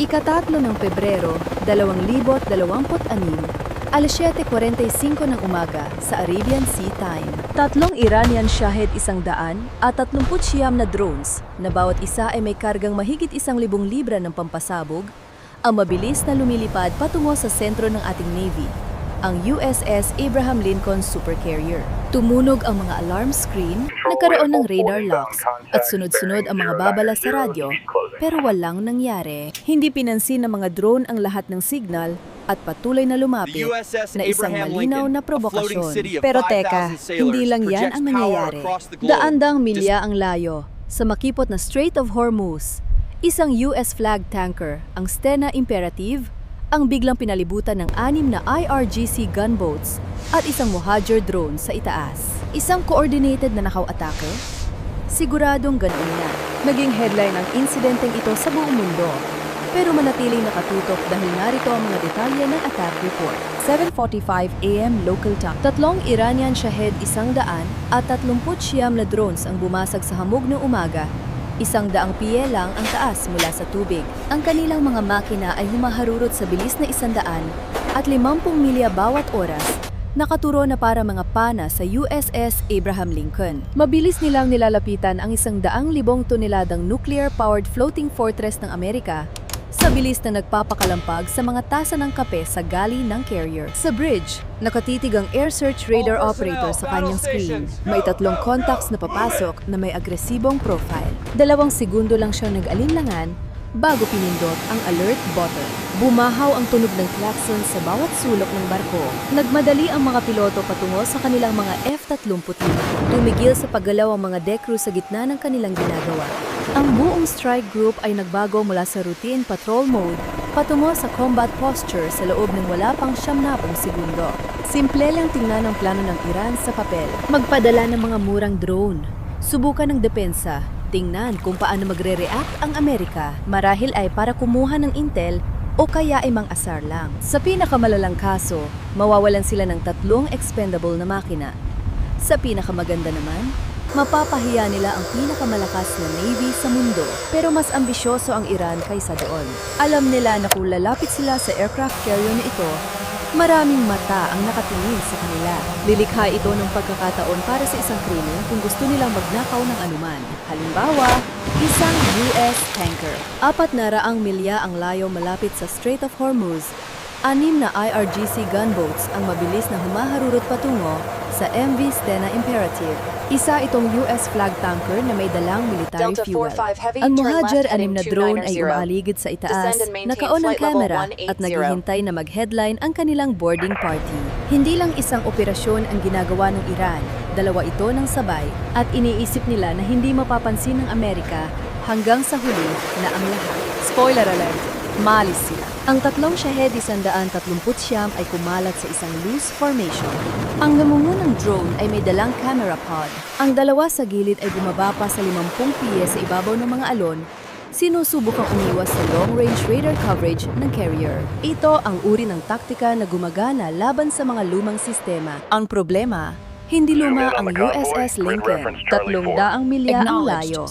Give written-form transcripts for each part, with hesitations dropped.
Ika-3 ng Pebrero, 2026, alas 7:45 ng umaga sa Arabian Sea Time. 3 Iranian Shahed 100 at 39 na drones, na bawat isa ay may kargang mahigit 1,000 libra ng pampasabog, ang mabilis na lumilipad patungo sa sentro ng ating Navy, ang USS Abraham Lincoln Supercarrier. Tumunog ang mga alarm screen, nagkaroon ng radar locks, at sunod-sunod ang mga babala sa radyo, pero walang nangyari. Hindi pinansin ng mga drone ang lahat ng signal at patuloy na lumapit na isang malinaw na provokasyon. Pero teka, hindi lang yan ang nangyayari. Daandang milya ang layo sa makipot na Strait of Hormuz. Isang US flag tanker, ang Stena Imperative, ang biglang pinalibutan ng 6 na IRGC gunboats at isang Mohajer drone sa itaas. Isang coordinated na nakaw-atake? Siguradong ganoon na. Naging headline ang insidenteng ito sa buong mundo. Pero manatiling nakatutok dahil narito ang mga detalye ng attack report. 7:45 AM local time. 3 Iranian Shahed 100 at 39 na drones ang bumasag sa hamog ng umaga. 100 piye lang ang taas mula sa tubig. Ang kanilang mga makina ay humaharurot sa bilis na 100 at 50 milya bawat oras, nakaturo na para mga pana sa USS Abraham Lincoln. Mabilis nilang nilalapitan ang 100,000 toneladang nuclear-powered floating fortress ng Amerika sa bilis na nagpapakalampag sa mga tasa ng kape sa gali ng carrier. Sa bridge, nakatitig ang air search radar operator sa kanyang screen. May 3 contacts na papasok na may agresibong profile. 2 segundo lang siya nag-alinlangan bago pinindot ang alert button. Bumahaw ang tunog ng klaxon sa bawat sulok ng barko. Nagmadali ang mga piloto patungo sa kanilang mga F-35. Tumigil sa paggalaw ang mga deck crew sa gitna ng kanilang ginagawa. Ang buong strike group ay nagbago mula sa routine patrol mode patungo sa combat posture sa loob ng wala pang 90 segundo. Simple lang tingnan ang plano ng Iran sa papel. Magpadala ng mga murang drone. Subukan ng depensa. Tingnan kung paano magre-react ang Amerika. Marahil ay para kumuha ng intel o kaya ay mang-asar lang. Sa pinakamalalang kaso, mawawalan sila ng 3 expendable na makina. Sa pinakamaganda naman, mapapahiya nila ang pinakamalakas na Navy sa mundo. Pero mas ambisyoso ang Iran kaysa doon. Alam nila na kung lalapit sila sa aircraft carrier na ito, maraming mata ang nakatingin sa kanila. Lilikha ito ng pagkakataon para sa isang krimen kung gusto nilang magnakaw ng anuman. Halimbawa, isang US tanker. 400 milya ang layo malapit sa Strait of Hormuz. 6 na IRGC gunboats ang mabilis na humaharurot patungo sa MV Stena Imperative. Isa itong US flag tanker na may dalang military fuel. Ang Mohajer 6 na drone ay umaaligid sa itaas, nakaon ang kamera at naghihintay na mag-headline ang kanilang boarding party. Hindi lang isang operasyon ang ginagawa ng Iran, 2 ito ng sabay, at iniisip nila na hindi mapapansin ng Amerika hanggang sa huli na ang lahat. Spoiler alert! Malis sila. Ang 3 Shahed 139 ay kumalat sa isang loose formation. Ang namungunang drone ay may dalang camera pod. Ang 2 sa gilid ay bumaba pa sa 50 piye sa ibabaw ng mga alon, sinusubukang umiwas sa long-range radar coverage ng carrier. Ito ang uri ng taktika na gumagana laban sa mga lumang sistema. Ang problema, hindi luma ang USS Lincoln. 300 milya ang layo.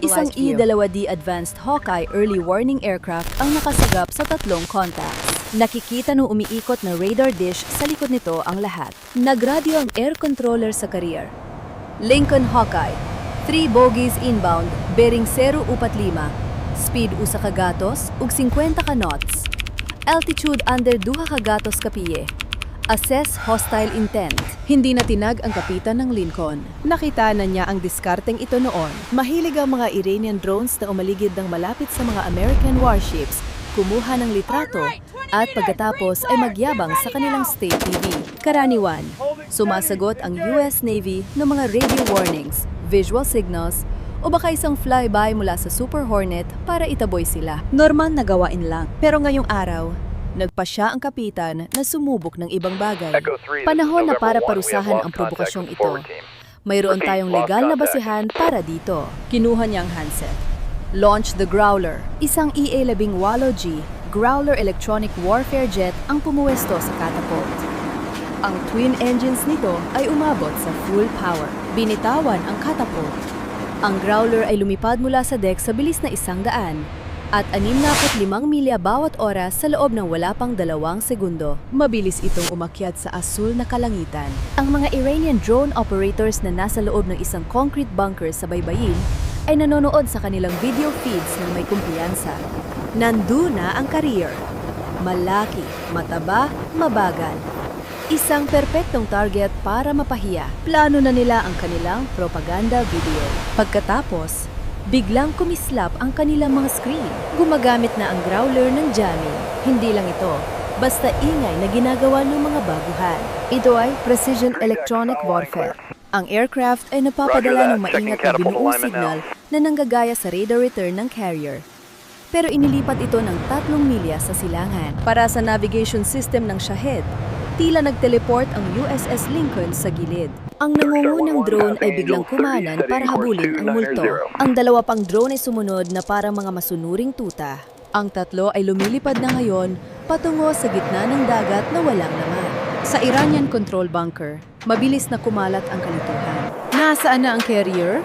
Isang E-2D Advanced Hawkeye Early Warning Aircraft ang nakasagap sa 3 contacts. Nakikita nung umiikot na radar dish sa likod nito ang lahat. Nagradyo ang air controller sa carrier. Lincoln Hawkeye, 3 bogies inbound, bearing 045, speed usa ka gatos ug 50 ka knots. Altitude under 2 ka gatos ka piye. Assess hostile intent. Hindi na tinag ang kapitan ng Lincoln. Nakita na niya ang diskarteng ito noon. Mahilig ang mga Iranian drones na umaligid ng malapit sa mga American warships, kumuha ng litrato, at pagkatapos ay magyabang sa kanilang state TV. Karaniwan, sumasagot ang US Navy ng mga radio warnings, visual signals, o baka isang flyby mula sa Super Hornet para itaboy sila. Normal na gawain lang. Pero ngayong araw, nagpasya ang kapitan na sumubok ng ibang bagay. Panahon na para parusahan ang provokasyong ito. Mayroon tayong legal na basihan para dito. Kinuha niyang handset. Launch the Growler. Isang EA-18G Growler electronic warfare jet ang pumuwesto sa catapult. Ang twin engines nito ay umabot sa full power. Binitawan ang catapult. Ang Growler ay lumipad mula sa deck sa bilis na 100. at 65 milya bawat oras sa loob ng wala pang 2 segundo. Mabilis itong umakyat sa asul na kalangitan. Ang mga Iranian drone operators na nasa loob ng isang concrete bunker sa baybayin ay nanonood sa kanilang video feeds ng may kumpiyansa. Nandun na ang career. Malaki, mataba, mabagal. Isang perpektong target para mapahiya. Plano na nila ang kanilang propaganda video. Pagkatapos, biglang kumislap ang kanilang mga screen. Gumagamit na ang growler ng jamming. Hindi lang ito, basta ingay na ginagawa ng mga baguhan. Ito ay precision electronic warfare. Ang aircraft ay napapadala ng maingat na binuong signal na nanggagaya sa radar return ng carrier. Pero inilipat ito ng 3 milya sa silangan. Para sa navigation system ng Shahed, tila nag-teleport ang USS Lincoln sa gilid. Ang nangungunang drone ay biglang kumanan para habulin ang multo. Ang 2 pang drone ay sumunod na parang mga masunuring tuta. Ang 3 ay lumilipad na ngayon patungo sa gitna ng dagat na walang laman. Sa Iranian control bunker, mabilis na kumalat ang kalituhan. Nasaan na ang carrier?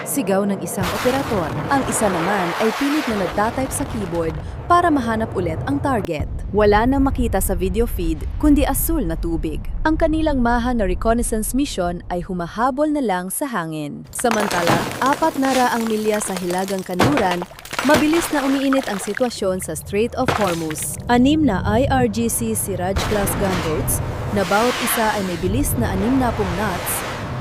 Sigaw ng isang operator. Ang isa naman ay pilit na nagtatype sa keyboard para mahanap ulit ang target. Wala nang makita sa video feed kundi asul na tubig. Ang kanilang maha na reconnaissance mission ay humahabol na lang sa hangin. Samantala, 4 na raang milya sa hilagang kanluran, mabilis na umiinit ang sitwasyon sa Strait of Hormuz. 6 na IRGC Siraj-class gunboats na bawat isa ay may bilis na 60 knots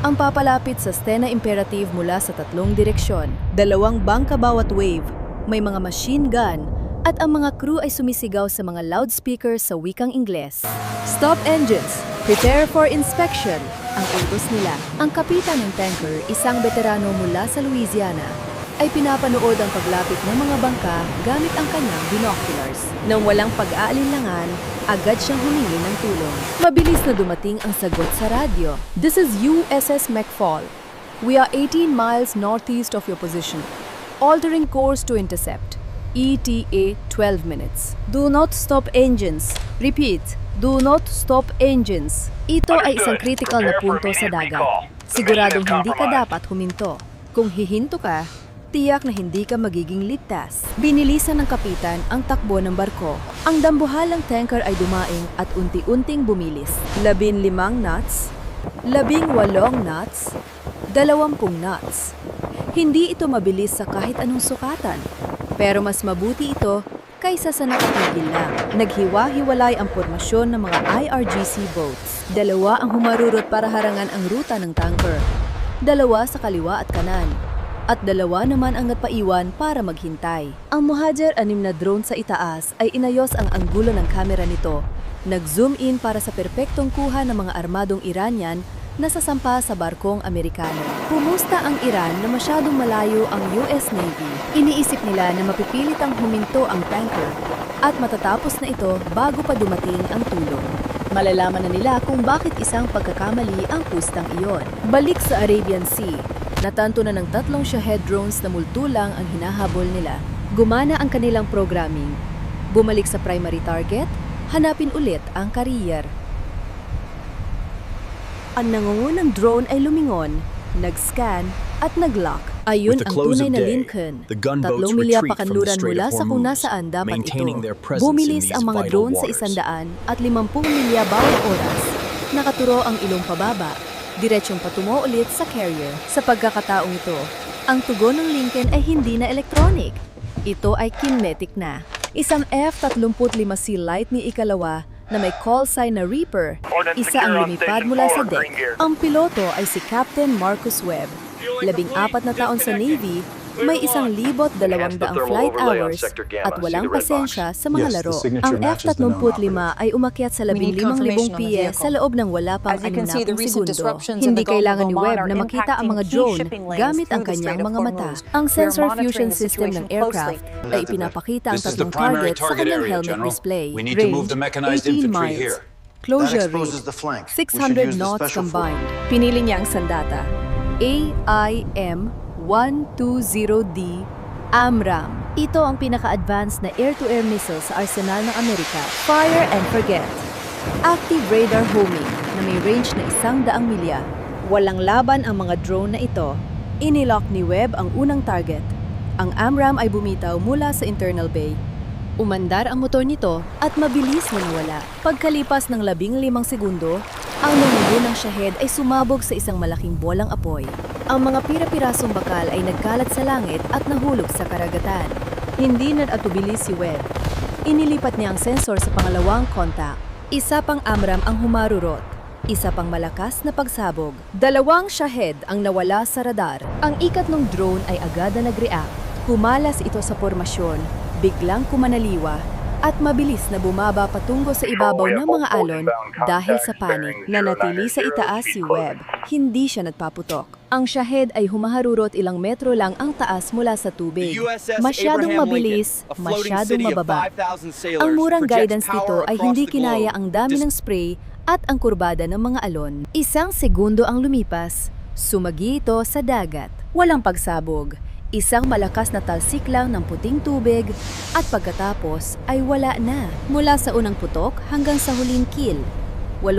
ang papalapit sa Stena Imperative mula sa 3 direksyon. 2 bangka bawat wave, may mga machine gun, at ang mga crew ay sumisigaw sa mga loudspeakers sa wikang Ingles. Stop engines! Prepare for inspection! Ang utos nila. Ang kapitan ng tanker, isang veterano mula sa Louisiana, ay pinapanood ang paglapit ng mga bangka gamit ang kanyang binoculars. Nang walang pag-aalinlangan, agad siyang humingi ng tulong. Mabilis na dumating ang sagot sa radyo. This is USS McFall. We are 18 miles northeast of your position. Altering course to intercept. ETA 12 minutes. Do not stop engines. Repeat, do not stop engines. Ito ay isang critical na punto sa dagat. Siguradong hindi ka dapat huminto. Kung hihinto ka, tiyak na hindi ka magiging ligtas. Binilisan ng kapitan ang takbo ng barko. Ang dambuhalang tanker ay dumaing at unti-unting bumilis. 15 knots, 18 knots, 20 knots. Hindi ito mabilis sa kahit anong sukatan. Pero mas mabuti ito kaysa sa nakatigil lang. Naghiwa-hiwalay ang formasyon ng mga IRGC boats. 2 ang humarurot para harangan ang ruta ng tanker. 2 sa kaliwa at kanan. At 2 naman ang nagpaiwan para maghintay. Ang Mohajer 6 na drone sa itaas ay inayos ang anggulo ng kamera nito. Nag-zoom in para sa perpektong kuha ng mga armadong Iranian na sasampa sa barkong Amerikano. Pumusta ang Iran na masyadong malayo ang US Navy. Iniisip nila na mapipilit ang huminto ang tanker at matatapos na ito bago pa dumating ang tulong. Malalaman na nila kung bakit isang pagkakamali ang pustang iyon. Balik sa Arabian Sea. Natanto na ng 3 Shahed drones na multo lang ang hinahabol nila. Gumana ang kanilang programming. Bumalik sa primary target, hanapin ulit ang career. Ang nangungunang drone ay lumingon, nag-scan at nag-lock. Ayun ang tunay na Lincoln. 3 milya pakanluran mula sa kung nasaan dapat ito. Bumilis ang mga drone sa 100 at 50 milya bawat oras. Nakaturo ang ilong pababa. Diretsyong patungo ulit sa carrier. Sa pagkakataong ito, ang tugon ng Lincoln ay hindi na electronic. Ito ay kinetic na. Isang F-35C Lightning ikalawa na may call sign na Reaper, isa ang lumipad mula sa deck. Ang piloto ay si Captain Marcus Webb. 14 na taon sa Navy, may 1,200 flight hours at walang pasensya sa mga laro. Ang F-35 ay umakyat sa 15,000 piye sa loob ng wala pang 6 segundo. Hindi kailangan ni Webb na makita ang mga drone gamit ang kanyang mga mata. Ang sensor fusion system ng aircraft ay ipinapakita ang 3 target sa kanyang helmet display. Range, 18 miles. Closure rate, 600 knots combined. Pinili niya ang sandata. AIM-120D AMRAAM. Ito ang pinaka-advanced na air-to-air missile sa arsenal ng Amerika. Fire and forget. Active radar homing na may range na 100 milya. Walang laban ang mga drone na ito. Inilock ni Webb ang unang target. Ang AMRAAM ay bumitaw mula sa internal bay. Umandar ang motor nito at mabilis na nawala. Pagkalipas ng 15 segundo, ang nangungunang Shahed ay sumabog sa isang malaking bolang apoy. Ang mga pira-pirasong bakal ay nagkalat sa langit at nahulog sa karagatan. Hindi nag-atubili si Webb. Inilipat niya ang sensor sa pangalawang contact. Isa pang AMRAAM ang humarurot. Isa pang malakas na pagsabog. 2 Shahed ang nawala sa radar. Ang ikatlong drone ay agad na nag-react. Humalas ito sa formasyon, biglang kumanaliwa, at mabilis na bumaba patungo sa ibabaw ng mga alon dahil sa panik. Nanatili sa itaas si Webb. Hindi siya nagpaputok. Ang Shahed ay humaharurot ilang metro lang ang taas mula sa tubig. Masyadong mabilis, masyadong mababa. Ang murang guidance nito ay hindi kinaya ang dami ng spray at ang kurbada ng mga alon. 1 segundo ang lumipas, sumagi ito sa dagat. Walang pagsabog. Isang malakas na talsik lang ng puting tubig at pagkatapos ay wala na. Mula sa unang putok hanggang sa huling kill. 84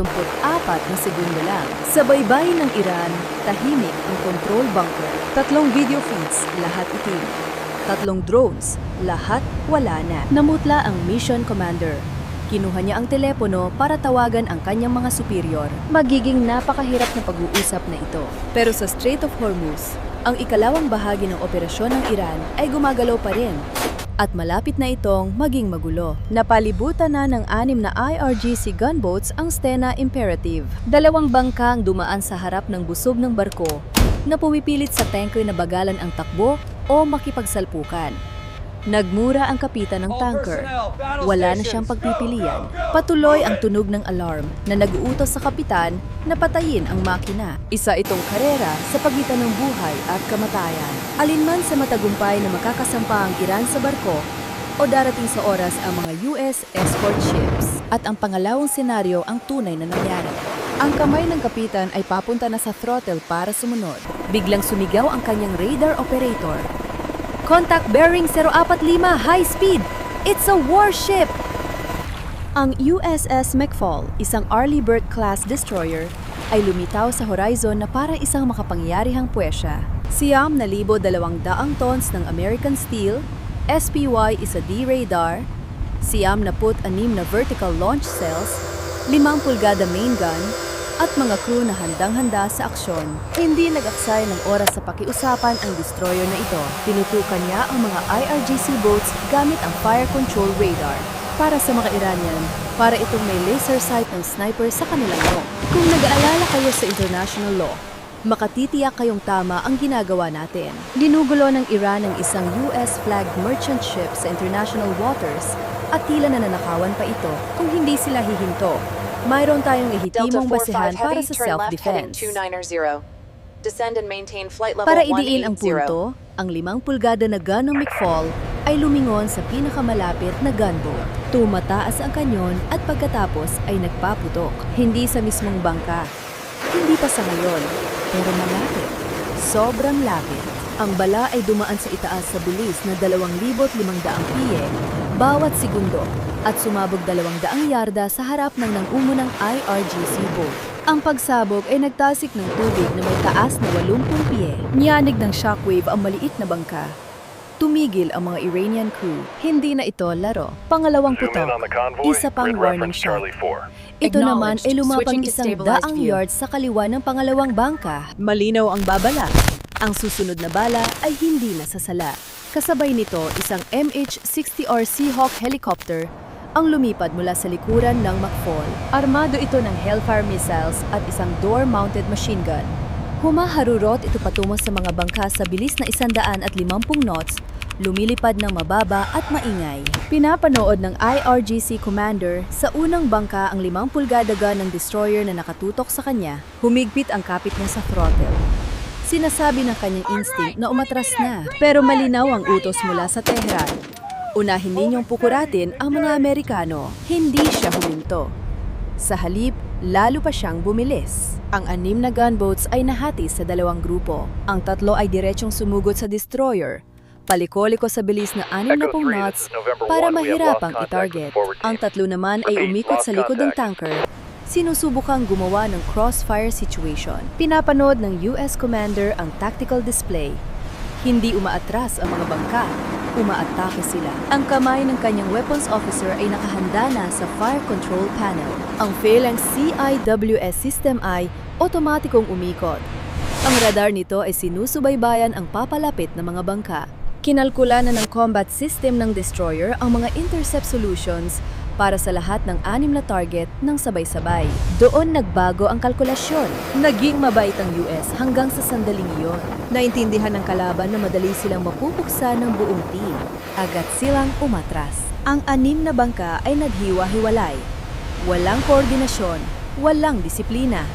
na segundo lang. Sa baybayin ng Iran, tahimik ang control bunker. 3 video feeds, lahat itim. 3 drones, lahat wala na. Namutla ang mission commander. Kinuha niya ang telepono para tawagan ang kanyang mga superior. Magiging napakahirap na pag-uusap na ito. Pero sa Strait of Hormuz, ang ikalawang bahagi ng operasyon ng Iran ay gumagalaw pa rin. At malapit na itong maging magulo. Napalibutan na ng 6 na IRGC gunboats ang Stena Imperative. 2 bangkang dumaan sa harap ng busog ng barko na pumipilit sa tanker na bagalan ang takbo o makipagsalpukan. Nagmura ang kapitan ng tanker. Wala na siyang pagpipilian. Patuloy ang tunog ng alarm na nag-uutos sa kapitan na patayin ang makina. Isa itong karera sa pagitan ng buhay at kamatayan. Alinman sa matagumpay na makakasampa ang Iran sa barko o darating sa oras ang mga US escort ships. At ang pangalawang senaryo ang tunay na nangyari. Ang kamay ng kapitan ay papunta na sa throttle para sumunod. Biglang sumigaw ang kanyang radar operator. Contact bearing 045, high speed! It's a warship! Ang USS McFall, isang Arleigh Burke-class destroyer, ay lumitaw sa horizon na para isang makapangyarihang puwesya. 9,200 tons ng American steel, SPY-1D radar, 96 na vertical launch cells, 5 pulgada main gun, at mga crew na handang-handa sa aksyon. Hindi nag-aksay ng oras sa pakiusapan ang destroyer na ito. Tinutukan niya ang mga IRGC boats gamit ang fire control radar. Para sa mga Iranian, para itong may laser sight ng sniper sa kanilang no. Kung nag-aalala kayo sa international law, makatitiyak kayong tama ang ginagawa natin. Ginugulo ng Iran ang isang US-flagged merchant ship sa international waters at tila nananakawan pa ito kung hindi sila hihinto. Mayroon tayong lehitimong basehan para sa self-defense. Para idiin ang punto, ang 5 pulgada na gun ng McFall ay lumingon sa pinakamalapit na gunboat. Tumataas ang kanyon at pagkatapos ay nagpaputok. Hindi sa mismong bangka. Hindi pa sa ngayon, pero malapit. Sobrang lapit. Ang bala ay dumaan sa itaas sa bilis na 2,500 piye bawat segundo at sumabog 200 yarda sa harap ng nangungunang IRGC boat. Ang pagsabog ay nagtasik ng tubig na may taas na 80 piye. Niyanig ng shockwave ang maliit na bangka. Tumigil ang mga Iranian crew. Hindi na ito laro. Pangalawang putok, isa pang warning shot. Ito naman ay lumapag 100 yards sa kaliwa ng pangalawang bangka. Malinaw ang babala. Ang susunod na bala ay hindi nasasala. Kasabay nito, isang MH-60R Seahawk helicopter ang lumipad mula sa likuran ng McFall. Armado ito ng Hellfire missiles at isang door-mounted machine gun. Humaharurot ito patungo sa mga bangka sa bilis na 150 knots, lumilipad ng mababa at maingay. Pinapanood ng IRGC commander sa unang bangka ang 5 pulgada gun ng destroyer na nakatutok sa kanya. Humigpit ang kapit niya sa throttle. Sinasabi ng kanyang instinct na umatras na, pero malinaw ang utos mula sa Tehran. Unahin ninyong pukuratin ang mga Amerikano. Hindi siya huminto. Sa halip, lalo pa siyang bumilis. Ang 6 na gunboats ay nahati sa 2 grupo. Ang 3 ay diretsong sumugod sa destroyer, paliko-liko sa bilis na 60 knots para mahirapang i-target. Ang 3 naman ay umikot sa likod ng tanker, sinusubukang gumawa ng crossfire situation. Pinapanood ng US commander ang tactical display. Hindi umaatras ang mga bangka. Umaatake sila. Ang kamay ng kanyang weapons officer ay nakahanda na sa fire control panel. Ang phalanx CIWS system ay otomatikong umikot. Ang radar nito ay sinusubaybayan ang papalapit na mga bangka. Kinalkula na ng combat system ng destroyer ang mga intercept solutions para sa lahat ng 6 na target ng sabay-sabay. Doon nagbago ang kalkulasyon. Naging mabait ang US hanggang sa sandaling iyon. Naintindihan ng kalaban na madali silang mapupuksa ng buong team. Agad silang umatras. Ang 6 na bangka ay naghiwa-hiwalay. Walang koordinasyon, walang disiplina.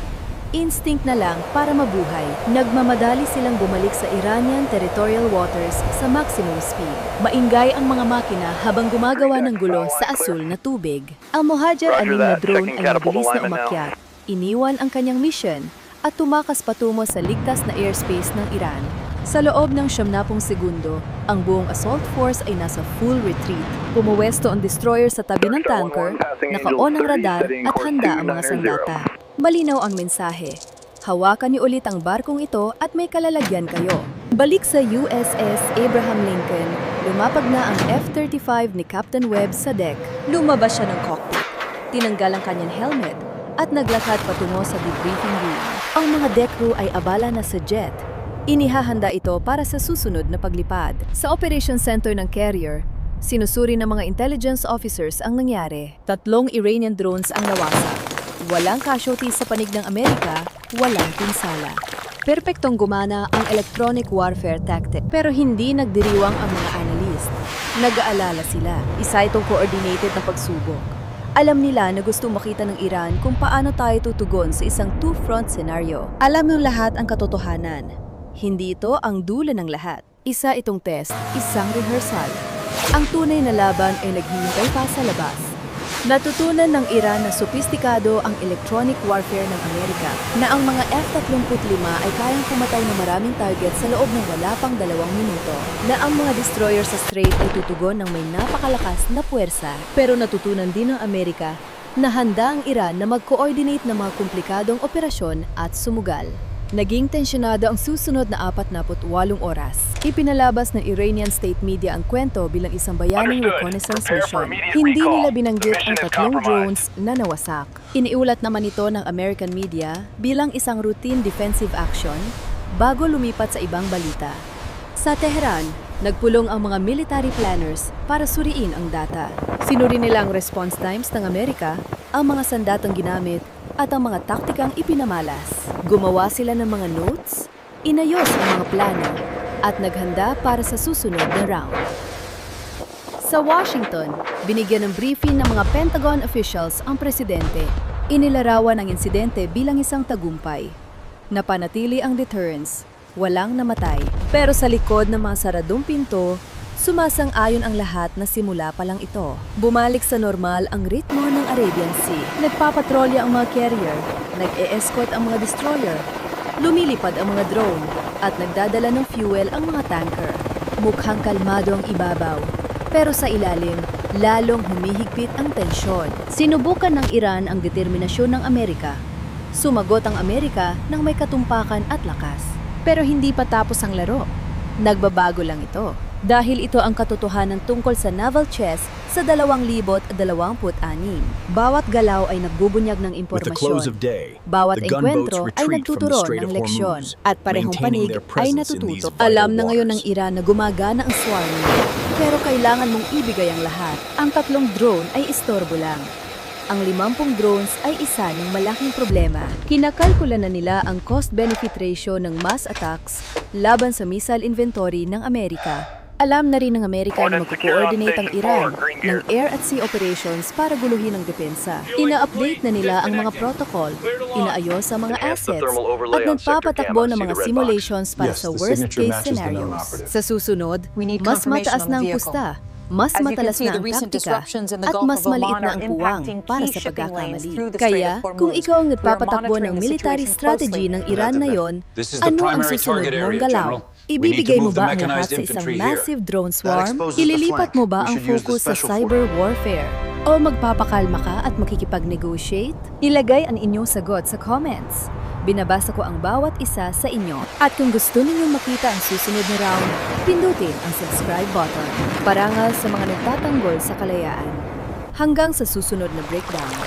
Instinct na lang para mabuhay. Nagmamadali silang bumalik sa Iranian territorial waters sa maximum speed. Maingay ang mga makina habang gumagawa ng gulo sa asul na tubig. Ang Mohajer anim na drone ay mabilis na umakyat. Iniwan ang kanyang mission at tumakas patungo sa ligtas na airspace ng Iran. Sa loob ng 70 segundo, ang buong assault force ay nasa full retreat. Pumuwesto ang destroyer sa tabi ng tanker, naka-on ang radar at handa ang mga sandata. Malinaw ang mensahe. Hawakan niyo ulit ang barkong ito at may kalalagyan kayo. Balik sa USS Abraham Lincoln, lumapag na ang F-35 ni Captain Webb sa deck. Lumabas siya ng cockpit, tinanggal ang kanyang helmet at naglakad patungo sa debriefing room. Ang mga deck crew ay abala na sa jet. Inihahanda ito para sa susunod na paglipad. Sa Operation Center ng carrier, sinusuri ng mga intelligence officers ang nangyari. 3 Iranian drones ang nawasak. Walang casualties sa panig ng Amerika, walang pinsala. Perpektong gumana ang electronic warfare tactic. Pero hindi nagdiriwang ang mga analyst. Nag-aalala sila. Isa itong coordinated na pagsubok. Alam nila na gustong makita ng Iran kung paano tayo tutugon sa isang two-front scenario. Alam ng lahat ang katotohanan. Hindi ito ang dulo ng lahat. Isa itong test, isang rehearsal. Ang tunay na laban ay naghihintay pa sa labas. Natutunan ng Iran na sopistikado ang electronic warfare ng Amerika, na ang mga F-35 ay kayang pumatay ng maraming target sa loob ng wala pang 2 minuto, na ang mga destroyer sa Strait ay tutugon ng may napakalakas na puwersa. Pero natutunan din ng Amerika na handa ang Iran na mag-coordinate ng mga komplikadong operasyon at sumugal. Naging tensyonado ang susunod na 48 oras. Ipinalabas ng Iranian state media ang kwento bilang isang bayaning reconnaissance mission. Hindi nila binanggit ang 3 drones na nawasak. Iniulat naman ito ng American media bilang isang routine defensive action bago lumipat sa ibang balita. Sa Tehran, nagpulong ang mga military planners para suriin ang data. Sinuri nila ang response times ng Amerika, ang mga sandatang ginamit, at ang mga taktikang ipinamalas. Gumawa sila ng mga notes, inayos ang mga plano, at naghanda para sa susunod na round. Sa Washington, binigyan ng briefing ng mga Pentagon officials ang presidente. Inilarawan ang insidente bilang isang tagumpay. Napanatili ang deterrence, walang namatay. Pero sa likod ng mga saradong pinto, sumasang-ayon ang lahat na simula pa lang ito. Bumalik sa normal ang ritmo ng Arabian Sea. Nagpapatrolya ang mga carrier, nag-e-escort ang mga destroyer, lumilipad ang mga drone, at nagdadala ng fuel ang mga tanker. Mukhang kalmado ang ibabaw, pero sa ilalim, lalong humihigpit ang tensyon. Sinubukan ng Iran ang determinasyon ng Amerika. Sumagot ang Amerika ng may katumpakan at lakas. Pero hindi pa tapos ang laro. Nagbabago lang ito. Dahil ito ang katotohanan tungkol sa naval chess sa 2026. Bawat galaw ay nagbubunyag ng impormasyon. Bawat enkwentro ay nagtuturo ng leksyon. At parehong panig ay natututo. Alam na ngayon ng Iran na gumagana ang swarming. Pero kailangan mong ibigay ang lahat. Ang 3 drone ay istorbo lang. Ang 50 drones ay isa ng malaking problema. Kinakalkula na nila ang cost-benefit ratio ng mass attacks laban sa missile inventory ng Amerika. Alam na rin ng Amerika na mag-coordinate ang Iran ng air at sea operations para guluhin ang depensa. Ina-update na nila ang mga protocol, inaayos ang mga assets, at nagpapatakbo ng mga simulations para sa worst-case scenarios. Sa susunod, mas mataas na ang pusta, mas matalas na ang taktika, at mas maliit na ang puwang para sa pagkakamali. Kaya, kung ikaw ang nagpapatakbo ng military strategy ng Iran na yon, ano ang susunod mong galaw? Ibibigay mo ba ang lahat sa isang massive drone swarm? Ililipat mo ba ang focus sa cyber warfare? O magpapakalma ka at makikipag-negotiate? Ilagay ang inyong sagot sa comments. Binabasa ko ang bawat isa sa inyo. At kung gusto ninyong makita ang susunod na round, pindutin ang subscribe button. Parangal sa mga nagtatanggol sa kalayaan. Hanggang sa susunod na breakdown.